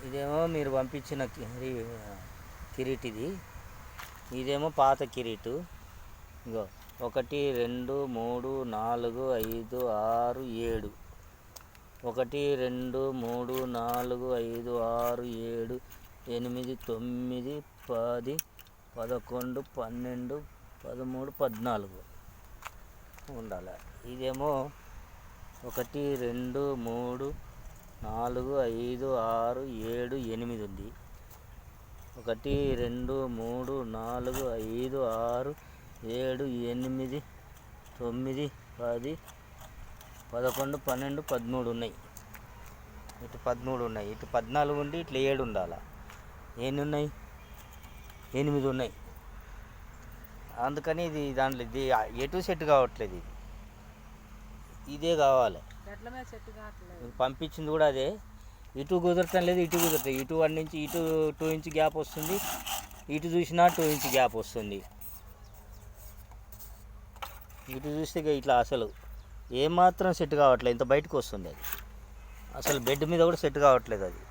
ఇదేమో మీరు పంపించిన కిరీటిది, ఇదేమో పాత కిరీటు. ఇంకో 1 2 3 4 5 6 7, 1 2 3 4 5 6 7 8 9 10 11 12 13 14 ఉండాలి. ఇదేమో 1 2 3 4 5 6 7 8 ఉంది. 1 2 3 4 5 6 7 8 9 10 11 12 13 ఉన్నాయి. ఇటు 13 ఉన్నాయి, ఇటు 14 ఉండి ఇట్లా 7 ఉండాలి. ఎన్ని ఉన్నాయి? 8 ఉన్నాయి. అందుకని ఇది దాంట్లో ఇది ఎటు సెట్ కావట్లేదు. ఇదే కావాలి. పంపించింది కూడా అదే. ఇటు కుదరటం లేదు, ఇటు కుదరట్లేదు. ఇటు 1 ఇంచ్, ఇటు 2 ఇంచ్ గ్యాప్ వస్తుంది, ఇటు చూసినా 2 ఇంచ్ గ్యాప్ వస్తుంది. ఇటు చూస్తే ఇట్లా అసలు ఏమాత్రం సెట్ కావట్లేదు. ఇంత బయటకు వస్తుంది అది. అసలు బెడ్ మీద కూడా సెట్ కావట్లేదు అది.